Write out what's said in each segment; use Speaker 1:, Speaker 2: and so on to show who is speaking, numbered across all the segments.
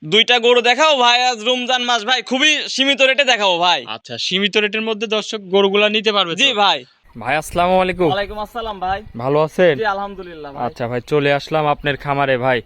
Speaker 1: দুইটা গরু দেখাও ভাই, আজ রমজান মাস ভাই, খুবই সীমিত রেটে দেখাবো ভাই।
Speaker 2: আচ্ছা, সীমিত রেটের মধ্যে দর্শক গরুগুলা নিতে পারবে তো?
Speaker 1: জি ভাই।
Speaker 2: ভাই আসসালামু আলাইকুম।
Speaker 1: ওয়ালাইকুম আসসালাম ভাই।
Speaker 2: ভালো আছেন?
Speaker 1: জি আলহামদুলিল্লাহ ভাই।
Speaker 2: আচ্ছা ভাই, চলে আসলাম আপনার খামারে ভাই।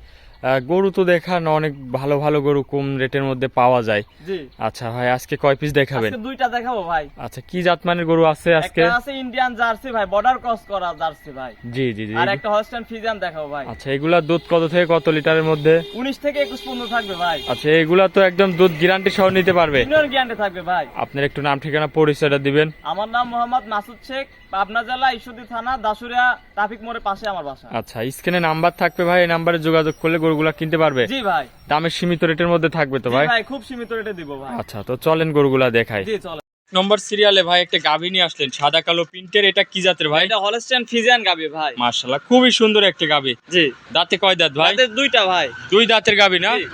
Speaker 2: গরু তো দেখান, অনেক ভালো ভালো গরু কম রেটের মধ্যে পাওয়া যায়।
Speaker 1: জি
Speaker 2: আচ্ছা ভাই, আজকে কয় পিস দেখাবেন?
Speaker 1: আজকে দুইটা দেখাবো ভাই।
Speaker 2: আচ্ছা, কি জাতমানের গরু আছে আজকে?
Speaker 1: একটা আছে ইন্ডিয়ান জার্সি ভাই, বর্ডার ক্রস করা জার্সি ভাই।
Speaker 2: জি জি জি।
Speaker 1: আর একটা হলস্টাইন ফ্রিজিয়ান দেখাবো ভাই।
Speaker 2: আচ্ছা, এগুলা দুধ কত থেকে কত লিটারের মধ্যে?
Speaker 1: 19 থেকে 21 পর্যন্ত থাকবে ভাই।
Speaker 2: আচ্ছা, এগুলা তো একদম দুধ গ্যারান্টি সহ নিতে পারবে?
Speaker 1: ইন্ডিয়ান গ্যারান্টি থাকবে ভাই।
Speaker 2: আপনার একটু নাম ঠিকানা পরিচয়টা দিবেন।
Speaker 1: আমার নাম মোহাম্মদ মাসুদ শেখ, পাবনা জেলা ঈশ্বরদী থানা দাসুরিয়া ট্রাফিক মোড়ের পাশে আমার বাসা।
Speaker 2: আচ্ছা, স্ক্রিনে নাম্বার থাকবে ভাই, এই নাম্বারে যোগাযোগ করলে গরুগুলা কিনতে পারবে।
Speaker 1: জি ভাই।
Speaker 2: দামের সীমিত রেটের মধ্যে থাকবে তো
Speaker 1: জি
Speaker 2: ভাই?
Speaker 1: ভাই, খুব সীমিত রেটে দিব ভাই।
Speaker 2: আচ্ছা, তো চলেন গরুগুলা দেখাই।
Speaker 1: জি চলে।
Speaker 2: নম্বর সিরিয়ালে ভাই একটা গাভী নিয়ে আসলেন, সাদা কালো প্রিন্টের। এটা কি জাতের ভাই?
Speaker 1: এটা হলস্টাইন ফ্রিজিয়ান গাবি ভাই।
Speaker 2: মাশাআল্লাহ, খুবই সুন্দর একটা গাভী।
Speaker 1: জি।
Speaker 2: দাঁতে কয় দাঁত ভাই?
Speaker 1: তাদের দুইটা ভাই।
Speaker 2: দুই দাঁতের গাভী না?
Speaker 1: জি।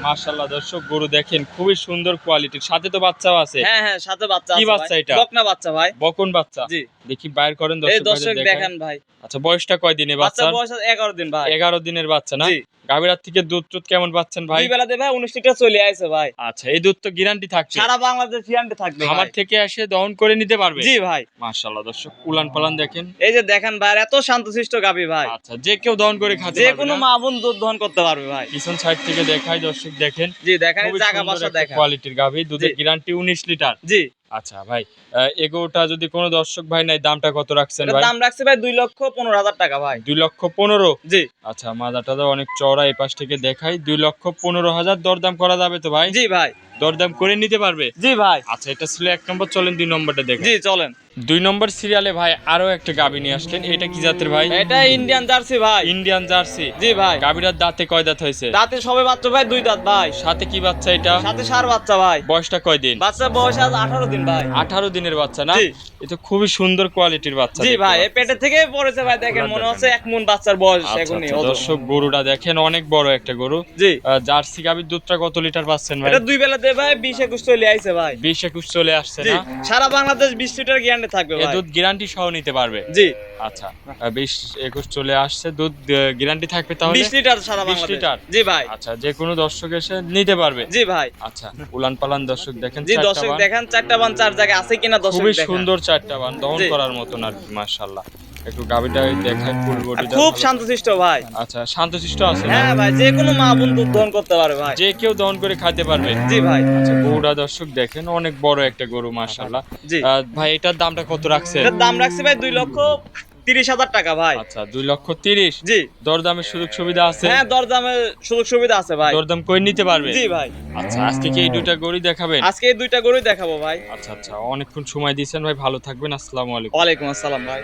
Speaker 2: মাশাআল্লাহ দর্শক, গরু দেখেন খুবই সুন্দর কোয়ালিটির, সাথে তো বাচ্চাও আছে।
Speaker 1: হ্যাঁ হ্যাঁ, সাথে বাচ্চা
Speaker 2: কি
Speaker 1: আছে
Speaker 2: বাচ্চা
Speaker 1: ভাই।
Speaker 2: এটা?
Speaker 1: বকনা বাচ্চা ভাই।
Speaker 2: বকন বাচ্চা?
Speaker 1: জি।
Speaker 2: দেখি বাইর করেন
Speaker 1: এই
Speaker 2: দর্শক
Speaker 1: দর্শক
Speaker 2: ভাইদের
Speaker 1: দেখেন ভাই।
Speaker 2: আচ্ছা, বয়সটা কয় দিনে
Speaker 1: বাচ্চা
Speaker 2: বাচ্চার?
Speaker 1: বয়স আছে 11 দিন ভাই।
Speaker 2: 11 দিনের বাচ্চা না?
Speaker 1: জি।
Speaker 2: গাভীর থেকে দুধ টুধ কেমন পাচ্ছেন ভাই?
Speaker 1: দুই বেলাতে ভাই 19 লিটার চলে আইছে ভাই।
Speaker 2: আচ্ছা, এই দুধ তো গ্যারান্টি থাকছে?
Speaker 1: সারা বাংলাদেশ গ্যারান্টি থাকবে
Speaker 2: খামার
Speaker 1: ভাই।
Speaker 2: থেকে এসে দহন করে নিতে পারবে?
Speaker 1: জি ভাই।
Speaker 2: মাশাআল্লাহ দর্শক, উলান পালান দেখেন।
Speaker 1: এই যে দেখেন ভাই, এত শান্তশিষ্ট গাবি ভাই।
Speaker 2: আচ্ছা, যে কেউ দহন করে খেতে
Speaker 1: যে
Speaker 2: পারবে
Speaker 1: কোনো
Speaker 2: না?
Speaker 1: মা বোন দুধ দহন করতে পারবে ভাই।
Speaker 2: পিছন সাইড থেকে দেখাই দর্শক দেখেন।
Speaker 1: জি দেখেন,
Speaker 2: খুবই
Speaker 1: জায়গা
Speaker 2: সুন্দর
Speaker 1: বাসা
Speaker 2: একটা
Speaker 1: দেখেন।
Speaker 2: কোয়ালিটির গাভী, দুধের
Speaker 1: জি।
Speaker 2: Guarantee 19 litre.
Speaker 1: জি।
Speaker 2: আচ্ছা ভাই, এগোটা যদি কোনো দর্শক ভাই নাই, দামটা কত রাখছেন
Speaker 1: এটার
Speaker 2: ভাই?
Speaker 1: দাম রাখছে ভাই 2,15,000 টাকা ভাই।
Speaker 2: 2,15,000?
Speaker 1: জি।
Speaker 2: আচ্ছা, মাজাটা তো অনেক চওড়া, এই পাশ থেকে দেখাই। 2,15,000 দরদাম করা যাবে তো ভাই?
Speaker 1: জি ভাই।
Speaker 2: দরদাম করে নিতে পারবে?
Speaker 1: জি ভাই।
Speaker 2: আচ্ছা, এটা ছিল 1 নম্বর, চলেন 2 নম্বরটা দেখেন।
Speaker 1: জি চলেন।
Speaker 2: 2 নম্বর সিরিয়ালে ভাই আরো একটা গাভী নিয়ে আসলেন। এটা কি জাতের ভাই?
Speaker 1: এটা ইন্ডিয়ান জার্সি ভাই।
Speaker 2: Indian jersey?
Speaker 1: জি ভাই।
Speaker 2: গাভীটার দাঁতে কয় দাঁত হয়েছে?
Speaker 1: দাঁতে সবে বাচ্চা ভাই, 2 দাঁত ভাই।
Speaker 2: সাথে কি বাচ্চা এটা?
Speaker 1: সাথে সার বাচ্চা ভাই।
Speaker 2: বয়সটা কয় দিন?
Speaker 1: বাচ্চা বয়স আজ 18 দিন ভাই।
Speaker 2: 18 দিনের বাচ্চা না?
Speaker 1: জি।
Speaker 2: এ তো খুবই সুন্দর কোয়ালিটির বাচ্চা।
Speaker 1: জি
Speaker 2: দেখতে
Speaker 1: ভাই, এই
Speaker 2: পাচ্ছি।
Speaker 1: পেটে থেকে পড়েছে ভাই, দেখেন
Speaker 2: আপনারা
Speaker 1: মনে
Speaker 2: দেখেন।
Speaker 1: হচ্ছে 1 মণ বাচ্চার বয়স
Speaker 2: আচ্ছা,
Speaker 1: এখনই
Speaker 2: আচ্ছা,
Speaker 1: ওজন।
Speaker 2: দর্শক গরুটা দেখেন, অনেক বড় একটা গরু।
Speaker 1: জি।
Speaker 2: জার্সি গাভীর দুধটা কত লিটার পাচ্ছেন ভাই?
Speaker 1: এটা দুই বেলাতে ভাই 20-21 চলে আইছে ভাই।
Speaker 2: 20-21 চলে আসছে
Speaker 1: জি।
Speaker 2: না?
Speaker 1: সারা বাংলাদেশ 20 লিটার গ্যারান্টি থাকবে
Speaker 2: এ
Speaker 1: ভাই।
Speaker 2: দুধ গ্যারান্টি সহ নিতে পারবে?
Speaker 1: জি।
Speaker 2: আচ্ছা, 20-21 চলে আসছে, দুধ গ্যারান্টি থাকবে তাহলে?
Speaker 1: 20 লিটার সারা
Speaker 2: 20
Speaker 1: বাংলাদেশ।
Speaker 2: লিটার?
Speaker 1: জি ভাই।
Speaker 2: আচ্ছা, যে কোনো দর্শক এসে নিতে পারবে?
Speaker 1: জি ভাই।
Speaker 2: আচ্ছা, উলান পালান দর্শক দেখেন।
Speaker 1: জি
Speaker 2: চারটা
Speaker 1: দর্শক
Speaker 2: বান।
Speaker 1: দেখেন, 4টা বান 4 জায়গায় আছে কিনা দর্শক
Speaker 2: খুবই
Speaker 1: দেখেন।
Speaker 2: সুন্দর 4টা বান, দহন
Speaker 1: জি।
Speaker 2: করার মতন আর কি। মাশাআল্লাহ, একটু গাভীটা দেখায় ফুল
Speaker 1: আর
Speaker 2: বডিটা।
Speaker 1: খুব শান্তশিষ্ট ভাই।
Speaker 2: আচ্ছা, শান্তশিষ্ট আছে না?
Speaker 1: হ্যাঁ ভাই, যে কোনো মা বোন দুধ দহন করতে পারে ভাই।
Speaker 2: যে কেউ দহন করে খাইতে পারবে?
Speaker 1: জি ভাই।
Speaker 2: আচ্ছা, গরুটা দর্শক দেখেন, অনেক বড় একটা গরু মাশাআল্লাহ।
Speaker 1: জি।
Speaker 2: ভাই, এটার দামটা কত রাখছে?
Speaker 1: এটার দাম রাখছে ভাই 2,30,000 টাকা ভাই।
Speaker 2: আচ্ছা, 2,30,000?
Speaker 1: জি।
Speaker 2: দরদামের সুযোগ সুবিধা আছে?
Speaker 1: হ্যাঁ, দরদামের সুযোগ সুবিধা আছে ভাই।
Speaker 2: দরদাম করে নিতে পারবে?
Speaker 1: জি ভাই।
Speaker 2: আচ্ছা, আজকে কি এই দুইটা গরুই দেখাবেন?
Speaker 1: আজকে এই দুইটা গরুই দেখাবো ভাই।
Speaker 2: আচ্ছা আচ্ছা, অনেকক্ষণ সময় দিয়েছেন ভাই, ভালো থাকবেন, আসসালামু আলাইকুম।
Speaker 1: ওয়ালাইকুম আসসালাম ভাই।